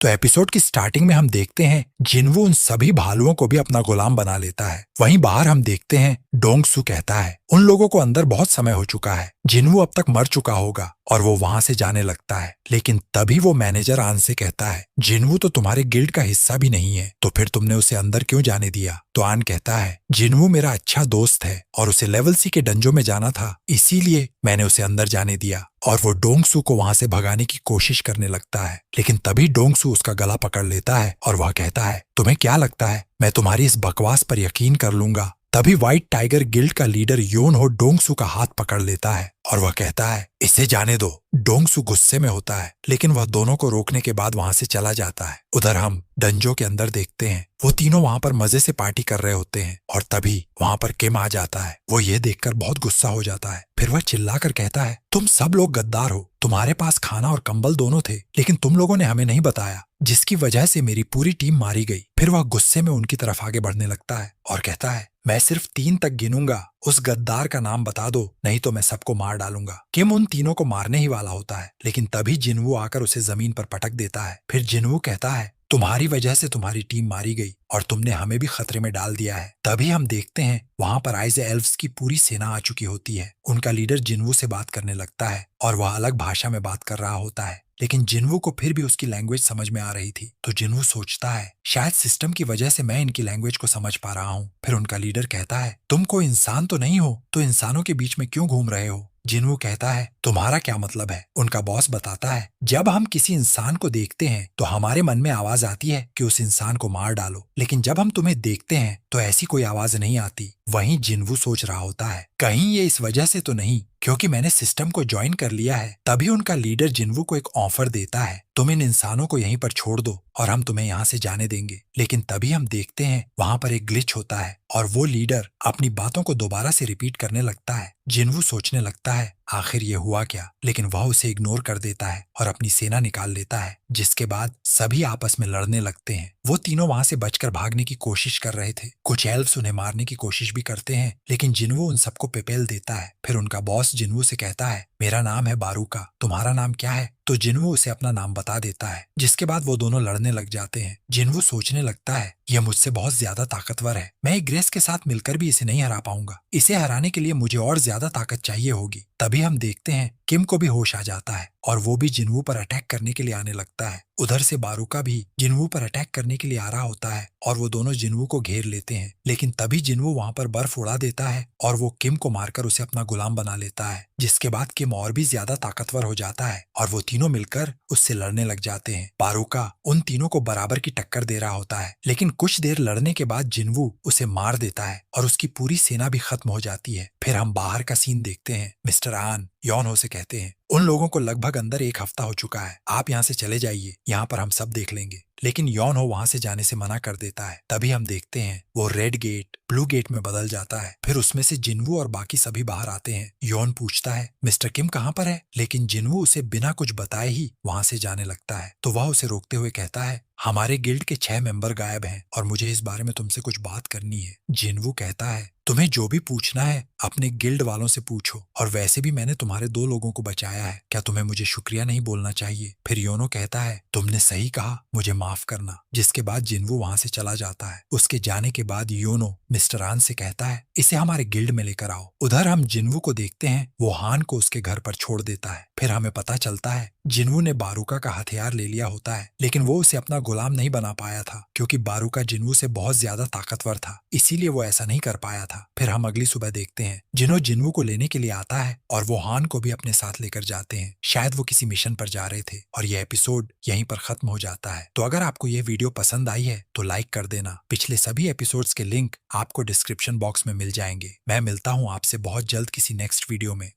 तो एपिसोड की स्टार्टिंग में हम देखते हैं जिनवू उन सभी भालुओं को भी अपना गुलाम बना लेता है। वहीं बाहर हम देखते हैं डोंगसू कहता है उन लोगों को अंदर बहुत समय हो चुका है, जिनवू अब तक मर चुका होगा, और वो वहां से जाने लगता है। लेकिन तभी वो मैनेजर आन से कहता है जिनवू तो तुम्हारे गिल्ड का हिस्सा भी नहीं है, तो फिर तुमने उसे अंदर क्यों जाने दिया। तो आन कहता है जिनवू मेरा अच्छा दोस्त है और उसे लेवल सी के डंजों में जाना था, इसीलिए मैंने उसे अंदर जाने दिया। और वो डोंगसू को वहां से भगाने की कोशिश करने लगता है। लेकिन तभी डोंगसू उसका गला पकड़ लेता है और वह कहता है तुम्हें क्या लगता है मैं तुम्हारी इस बकवास पर यकीन कर लूंगा। तभी व्हाइट टाइगर गिल्ड का लीडर योन हो डोंगसू का हाथ पकड़ लेता है और वह कहता है इसे जाने दो। डोंगसू गुस्से में होता है, लेकिन वह दोनों को रोकने के बाद वहां से चला जाता है। उधर हम डंजो के अंदर देखते हैं वो तीनों वहां पर मजे से पार्टी कर रहे होते हैं और तभी वहां पर किम आ जाता है। वो ये देखकर बहुत गुस्सा हो जाता है। फिर वह चिल्लाकर कहता है तुम सब लोग गद्दार हो, तुम्हारे पास खाना और कंबल दोनों थे, लेकिन तुम लोगों ने हमें नहीं बताया, जिसकी वजह से मेरी पूरी टीम मारी गई। फिर वह गुस्से में उनकी तरफ आगे बढ़ने लगता है और कहता है मैं सिर्फ 3 तक गिनूंगा, उस गद्दार का नाम बता दो, नहीं तो मैं सबको मार डालूंगा। किम उन तीनों को मारने ही वाला होता है, लेकिन तभी जिनवू आकर उसे जमीन पर पटक देता है। फिर जिनवू कहता है तुम्हारी वजह से तुम्हारी टीम मारी गई और तुमने हमें भी खतरे में डाल दिया है। तभी हम देखते हैं वहां पर आइज़े एल्व्स की पूरी सेना आ चुकी होती है। उनका लीडर जिनवू से बात करने लगता है और वह अलग भाषा में बात कर रहा होता है, लेकिन जिनवू को फिर भी उसकी लैंग्वेज समझ में आ रही थी। तो जिनवू सोचता है शायद सिस्टम की वजह से मैं इनकी लैंग्वेज को समझ पा रहा हूँ। फिर उनका लीडर कहता है तुम कोई इंसान तो नहीं हो, तो इंसानों के बीच में क्यों घूम रहे हो। जिनवू कहता है तुम्हारा क्या मतलब है। उनका बॉस बताता है जब हम किसी इंसान को देखते हैं तो हमारे मन में आवाज आती है कि उस इंसान को मार डालो, लेकिन जब हम तुम्हें देखते हैं तो ऐसी कोई आवाज नहीं आती। वहीं जिनवू सोच रहा होता है कहीं ये इस वजह से तो नहीं क्योंकि मैंने सिस्टम को ज्वाइन कर लिया है। तभी उनका लीडर जिनवू को एक ऑफर देता है तुम इन इंसानों को यहीं पर छोड़ दो और हम तुम्हें यहाँ से जाने देंगे। लेकिन तभी हम देखते हैं वहां पर एक ग्लिच होता है और वो लीडर अपनी बातों को दोबारा से रिपीट करने लगता है। जिनवू सोचने लगता है आखिर ये हुआ क्या, लेकिन वह उसे इग्नोर कर देता है और अपनी सेना निकाल लेता है, जिसके बाद सभी आपस में लड़ने लगते हैं। वो तीनों वहां से बचकर भागने की कोशिश कर रहे थे। कुछ एल्व्स उन्हें मारने की कोशिश भी करते हैं, लेकिन जिनवू उन सबको पेपेल देता है। फिर उनका बॉस जिनवू से कहता है मेरा नाम है बारूका, तुम्हारा नाम क्या है। तो जिनवू उसे अपना नाम बता देता है, जिसके बाद वो दोनों लड़ने लग जाते हैं। जिनवू सोचने लगता है यह मुझसे बहुत ज्यादा ताकतवर है, मैं एक ग्रेस के साथ मिलकर भी इसे नहीं हरा पाऊंगा, इसे हराने के लिए मुझे और ज्यादा ताकत चाहिए होगी। तभी हम देखते हैं किम को भी होश आ जाता है और वो भी जिनवू पर अटैक करने के लिए आने लगता है। उधर से बारूका भी जिनवू पर अटैक करने के लिए आ रहा होता है और वो दोनों जिनवू को घेर लेते हैं। लेकिन तभी जिनवू वहां पर बर्फ उड़ा देता है और वो किम को मारकर उसे अपना गुलाम बना लेता है, जिसके बाद किम और भी ज्यादा ताकतवर हो जाता है और वो तीनों मिलकर उससे लड़ने लग जाते हैं। बारूका उन तीनों को बराबर की टक्कर दे रहा होता है, लेकिन कुछ देर लड़ने के बाद जिनवू उसे मार देता है और उसकी पूरी सेना भी खत्म हो जाती है। फिर हम बाहर का सीन देखते हैं। मिस्टर आन योनहो से कहते हैं उन लोगों को लगभग अंदर 1 हफ्ता हो चुका है, आप यहाँ से चले जाइए, यहाँ पर हम सब देख लेंगे। लेकिन योनहो वहां से जाने से मना कर देता है। तभी हम देखते हैं वो रेड गेट ब्लू गेट में बदल जाता है। फिर उसमें से जिनवू और बाकी सभी बाहर आते हैं। योन पूछता है मिस्टर किम कहाँ पर है, लेकिन जिनवू उसे बिना कुछ बताए ही वहां से जाने लगता है। तो वह उसे रोकते हुए कहता है हमारे गिल्ड के 6 मेंबर गायब हैं और मुझे इस बारे में तुमसे कुछ बात करनी है। जिनवू कहता है तुम्हें जो भी पूछना है अपने गिल्ड वालों से पूछो, और वैसे भी मैंने तुम्हारे 2 लोगों को बचाया है, क्या तुम्हें मुझे शुक्रिया नहीं बोलना चाहिए। फिर योनो कहता है तुमने सही कहा, मुझे माफ करना, जिसके बाद जिनवू वहां से चला जाता है। उसके जाने के बाद योनो मिस्टर आन से कहता है इसे हमारे गिल्ड में लेकर आओ। उधर हम जिनवू को देखते हैं वो हान को उसके घर पर छोड़ देता है। फिर हमें पता चलता है जिनवू ने बारूका का हथियार ले लिया होता है, लेकिन वो उसे अपना गुलाम नहीं बना पाया था क्योंकि बारूका जिनवू से बहुत ज्यादा ताकतवर था, इसीलिए वो ऐसा नहीं कर पाया था। फिर हम अगली सुबह देखते हैं जिनवू को लेने के लिए आता है और वो हान को भी अपने साथ लेकर जाते हैं। शायद वो किसी मिशन पर जा रहे थे और ये एपिसोड यहीं पर खत्म हो जाता है। तो अगर आपको ये वीडियो पसंद आई है तो लाइक कर देना। पिछले सभी एपिसोड्स के लिंक आपको डिस्क्रिप्शन बॉक्स में मिल जाएंगे। मैं मिलता हूँ आपसे बहुत जल्द किसी नेक्स्ट वीडियो में।